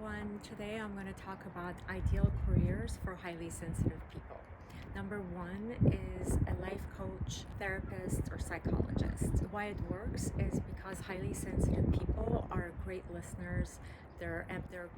everyone. Today I'm going to talk about ideal careers for highly sensitive people. Number one is a life coach, therapist, or psychologist. Why it works is because highly sensitive people are great listeners. They're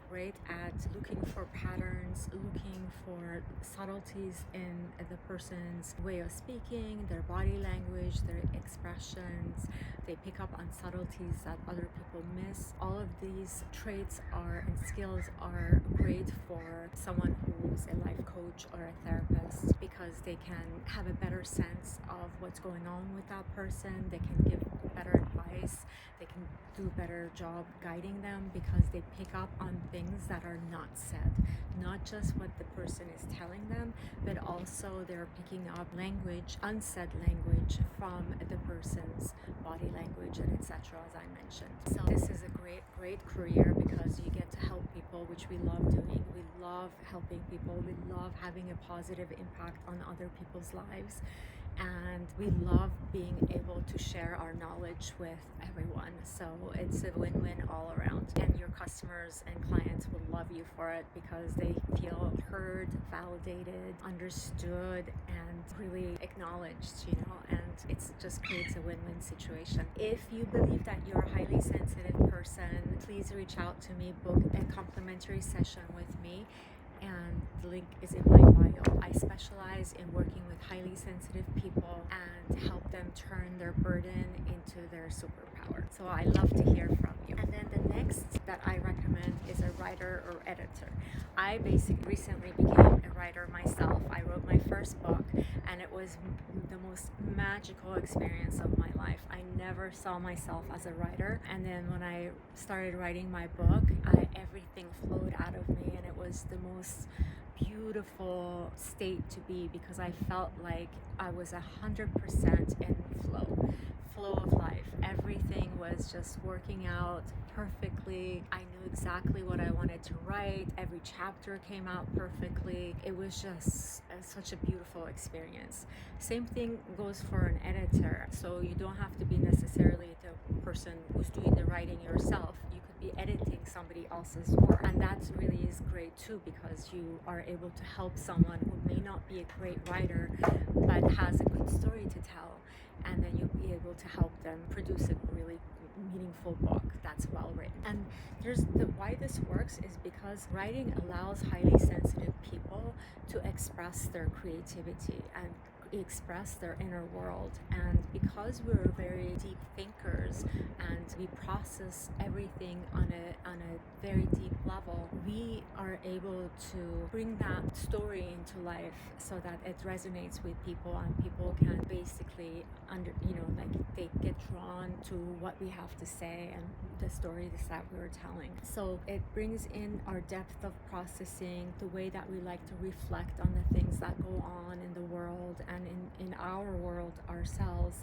great at looking for patterns, looking for subtleties in the person's way of speaking, their body language, their expressions. They pick up on subtleties that other people miss. All of these traits and skills are great for someone who's a life coach or a therapist because they can have a better sense of what's going on with that person. They can give better advice. They can do a better job guiding them because they pick up on things that are not said, not just what the person is telling them, but also they're picking up language, unsaid language from the person's body language and etc., as I mentioned. So this is a great career because you get to help people, which we love doing. We love helping people. We love having a positive impact on other people's lives. And we love being able to share our knowledge with everyone. So it's a win-win all around. And your customers and clients will love you for it because they feel heard, validated, understood, and really acknowledged, and it just creates a win-win situation. If you believe that you're a highly sensitive person, please reach out to me, book a complimentary session with me. And the link is in my bio. I specialize in working with highly sensitive people and help them turn their burden into their superpower. So I love to hear from you. And then the next that I recommend is a writer or editor. I basically recently became a writer myself. I wrote my first book and it was the most magical experience of my life. I never saw myself as a writer. And then when I started writing my book, everything flowed out of me and it was the most beautiful state to be because I felt like I was 100% in flow of life. Everything was just working out perfectly. I knew exactly what I wanted to write. Every chapter came out perfectly. It was just such a beautiful experience. Same thing goes for an editor. So you don't have to be necessarily the person who's doing the writing yourself. You could be editing somebody else's work, and that really is great too because you are able to help someone who may not be a great writer but has a good story to tell, and then you'll be able to help them produce a really meaningful book that's well written. And why this works is because writing allows highly sensitive people to express their creativity and express their inner world. And because we're very deep thinkers and we process everything on a very deep level, we are able to bring that story into life so that it resonates with people and people can basically they get drawn to what we have to say and the stories that we're telling. So it brings in our depth of processing, the way that we like to reflect on the things that go on in the world and in our world ourselves.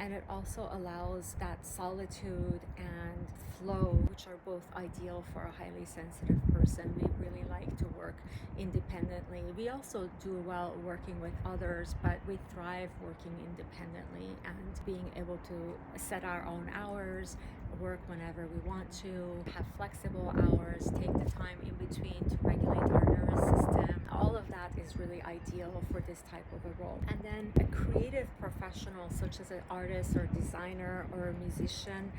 And it also allows that solitude and flow, which are both ideal for a highly sensitive person. We really like to work independently. We also do well working with others, but we thrive working independently and being able to set our own hours, work whenever we want to, have flexible hours, take the time in between to regulate our nervous system. All of that is really ideal for this type of a role. And then a creative professional such as an artist or designer or a musician,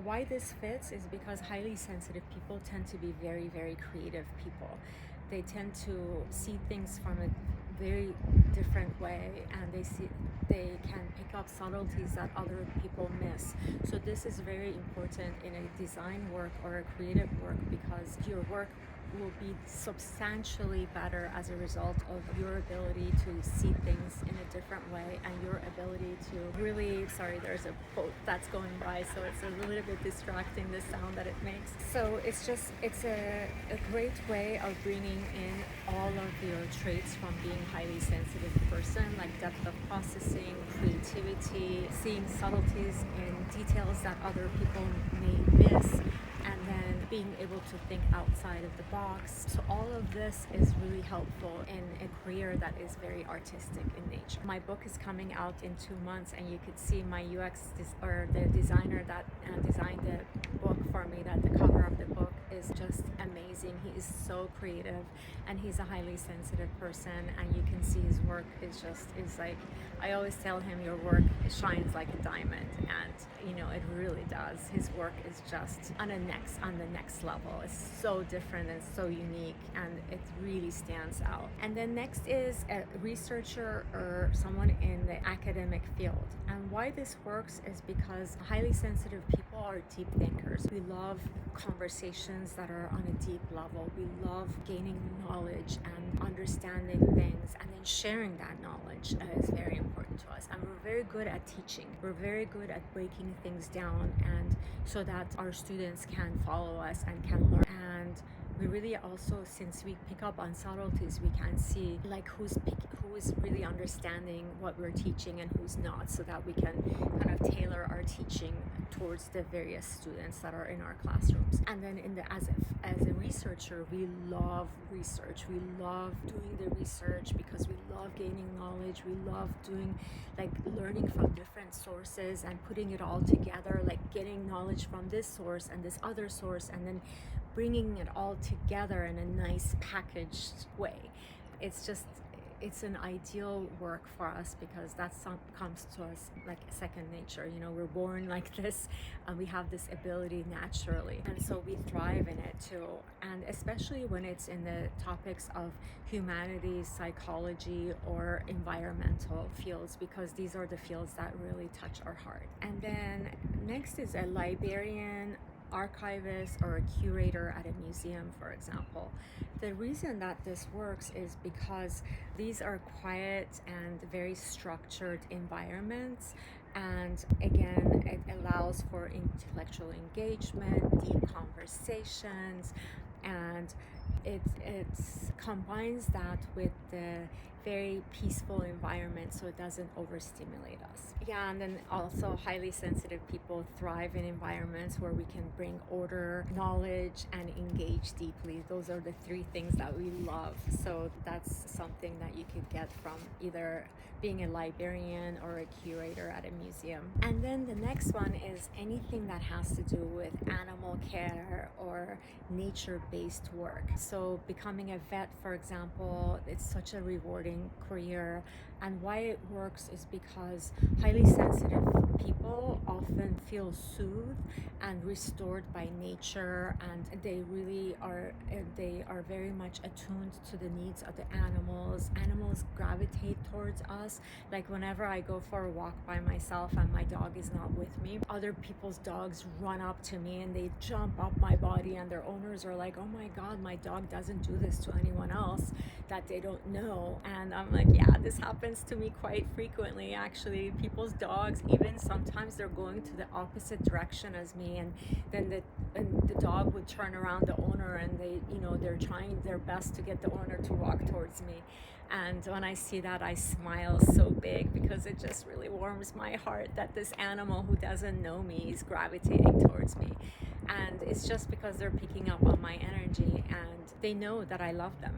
why this fits is because highly sensitive people tend to be very, very creative people. They tend to see things from a very different way, and they can pick up subtleties that other people miss. So this is very important in a design work or a creative work because your work will be substantially better as a result of your ability to see things in a different way and your ability to really, there's a boat that's going by, so it's a little bit distracting, the sound that it makes. So it's a great way of bringing in all of your traits from being a highly sensitive person, like depth of processing, creativity, seeing subtleties in details that other people may miss, and then being able to think outside of the box. So all of this is really helpful in a career that is very artistic in nature. My book is coming out in 2 months, and you could see my UX or the designer that designed the book for me, that the cover of the book is just amazing. He is so creative, and he's a highly sensitive person, and you can see his work is like, I always tell him, your work shines like a diamond, and it really does. His work is just on the next level. It's so different and so unique, and it really stands out. And then next is a researcher or someone in the academic field. And why this works is because highly sensitive people are deep thinkers. We love conversations that are on a deep level. We love gaining knowledge and understanding things, and then sharing that knowledge is very important to us. And we're very good at teaching. We're very good at breaking things down, and so that our students can follow us and can learn. And we really also, since we pick up on subtleties, we can see like who is really understanding what we're teaching and who's not, so that we can kind of tailor our teaching towards the various students that are in our classrooms. And then as a researcher, we love research. We love doing the research because we love gaining knowledge. We love doing like learning from different sources and putting it all together, like getting knowledge from this source and this other source, and then bringing it all together in a nice packaged way. It's an ideal work for us because comes to us like second nature. We're born like this, and we have this ability naturally, and so we thrive in it too. And especially when it's in the topics of humanities, psychology, or environmental fields, because these are the fields that really touch our heart. And then next is a librarian, archivist, or a curator at a museum, for example. The reason that this works is because these are quiet and very structured environments, and again, it allows for intellectual engagement, deep conversations, and it combines that with the very peaceful environment, so it doesn't overstimulate us. Yeah, and then also highly sensitive people thrive in environments where we can bring order, knowledge, and engage deeply. Those are the three things that we love. So that's something that you could get from either being a librarian or a curator at a museum. And then the next one is anything that has to do with animal care or nature-based work. So becoming a vet, for example, it's such a rewarding career. And why it works is because highly sensitive people often feel soothed and restored by nature, and they are very much attuned to the needs of the animals. Animals gravitate towards us. Like whenever I go for a walk by myself and my dog is not with me, other people's dogs run up to me and they jump up my body, and their owners are like, oh my god, my dog doesn't do this to anyone else that they don't know. And I'm like, yeah, this happens to me quite frequently actually. People's dogs, even sometimes they're going to the opposite direction as me, and then the dog would turn around the owner, and they're trying their best to get the owner to walk towards me. And when I see that, I smile so big, because it just really warms my heart that this animal who doesn't know me is gravitating towards me. And it's just because they're picking up on my energy, and they know that I love them.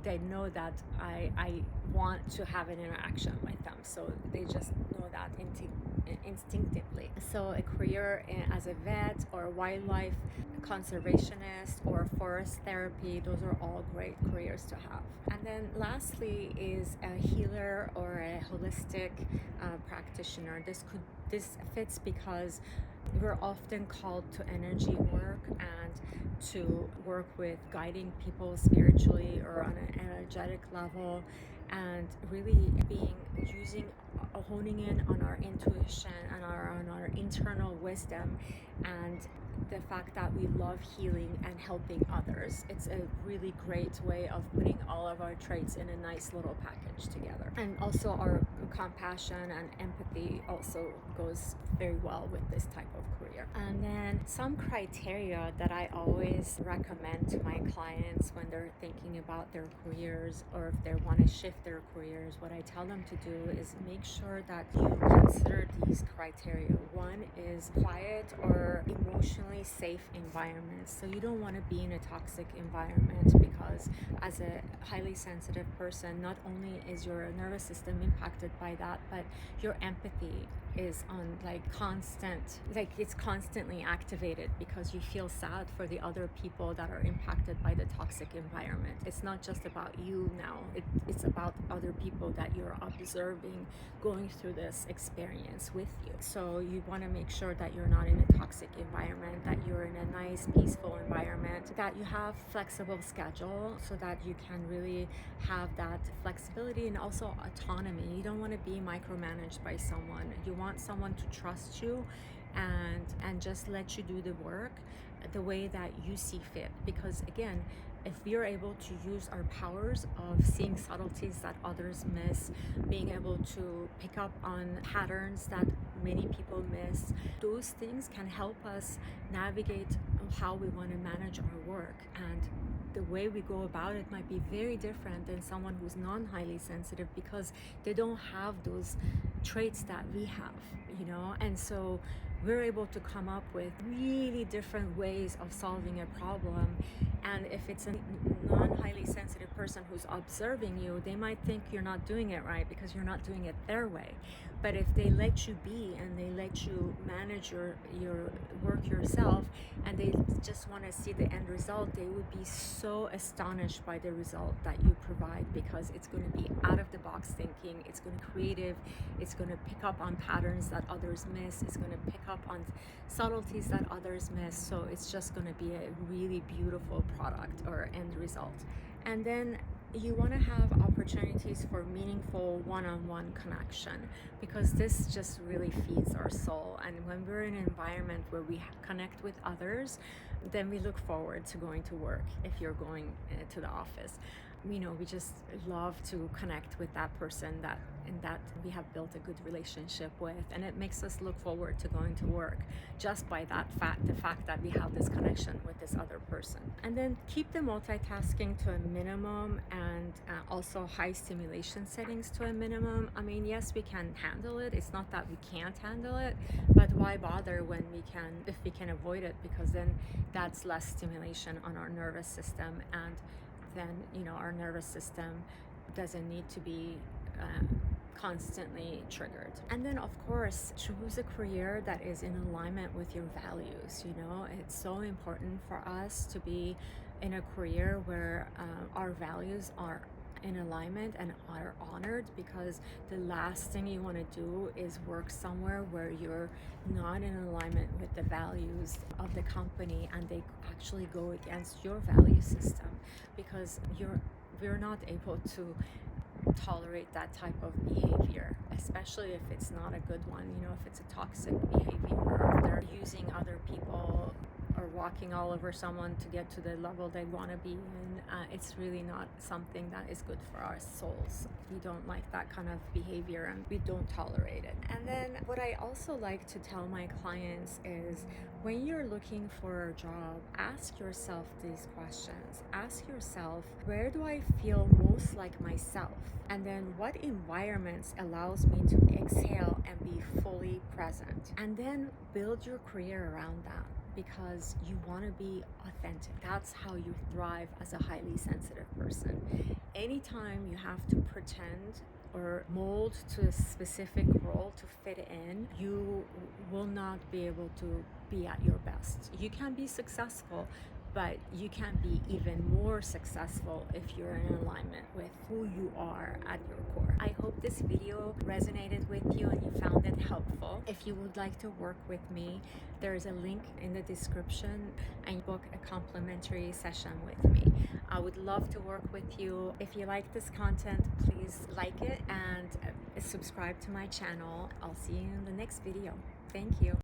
They know that I want to have an interaction with them. So they just know that instinctively. So a career as a vet or a wildlife conservationist or forest therapy, those are all great careers to have. And then lastly is a healer or a holistic practitioner. This fits because we're often called to energy work and to work with guiding people spiritually or on an energetic level, and really honing in on our intuition and on our internal wisdom, and the fact that we love healing and helping others. It's a really great way of putting all of our traits in a nice little package together. And also our compassion and empathy also goes very well with this type of career. And then some criteria that I always recommend to my clients when they're thinking about their careers, or if they want to shift their careers, what I tell them to do is make make sure that you consider these criteria. One is quiet or emotionally safe environments. So you don't want to be in a toxic environment, because as a highly sensitive person, not only is your nervous system impacted by that, but your empathy is on it's constantly activated, because you feel sad for the other people that are impacted by the toxic environment. It's not just about you now, it's about other people that you're observing going through this experience with you. So you want to make sure that you're not in a toxic environment, that you're in a nice peaceful environment, that you have flexible schedule so that you can really have that flexibility and also autonomy. You don't want to be micromanaged by someone. You want someone to trust you and just let you do the work the way that you see fit. Because again, if we are able to use our powers of seeing subtleties that others miss, being able to pick up on patterns that many people miss, those things can help us navigate how we want to manage our work. And the way we go about it might be very different than someone who's non-highly sensitive, because they don't have those traits that we have, and so we're able to come up with really different ways of solving a problem. And if it's a non-highly sensitive person who's observing you, they might think you're not doing it right because you're not doing it their way. But if they let you be and they let you manage your work yourself, and they just want to see the end result, they would be so astonished by the result that you provide, because it's going to be out of the box thinking, it's going to be creative, it's going to pick up on patterns that others miss, it's going to pick up on subtleties that others miss. So it's just going to be a really beautiful product or end result. And then you want to have opportunities for meaningful one-on-one connection, because this just really feeds our soul. And when we're in an environment where we connect with others, then we look forward to going to work. If you're going to the office, we just love to connect with that person that we have built a good relationship with, and it makes us look forward to going to work just by the fact that we have this connection with this other person. And then keep the multitasking to a minimum, and also high stimulation settings to a minimum. I mean, yes, we can handle it, it's not that we can't handle it, but why bother when if we can avoid it, because then that's less stimulation on our nervous system, and then our nervous system doesn't need to be constantly triggered. And then of course, choose a career that is in alignment with your values. It's so important for us to be in a career where our values are in alignment and are honored, because the last thing you want to do is work somewhere where you're not in alignment with the values of the company and they actually go against your value system, because we're not able to tolerate that type of behavior, especially if it's not a good one. If it's a toxic behavior, or if they're using other people or walking all over someone to get to the level they want to be in, it's really not something that is good for our souls. We don't like that kind of behavior and we don't tolerate it. And then what I also like to tell my clients is, when you're looking for a job, ask yourself these questions. Ask yourself, where do I feel most like myself? And then what environments allows me to exhale and be fully present? And then build your career around that, because you want to be authentic. That's how you thrive as a highly sensitive person. Anytime you have to pretend or mold to a specific role to fit in, you will not be able to be at your best. You can be successful, but you can be even more successful if you're in alignment with who you are at your core. I hope this video resonated with you and you found it helpful. If you would like to work with me, there is a link in the description and book a complimentary session with me. I would love to work with you. If you like this content, please like it and subscribe to my channel. I'll see you in the next video. Thank you.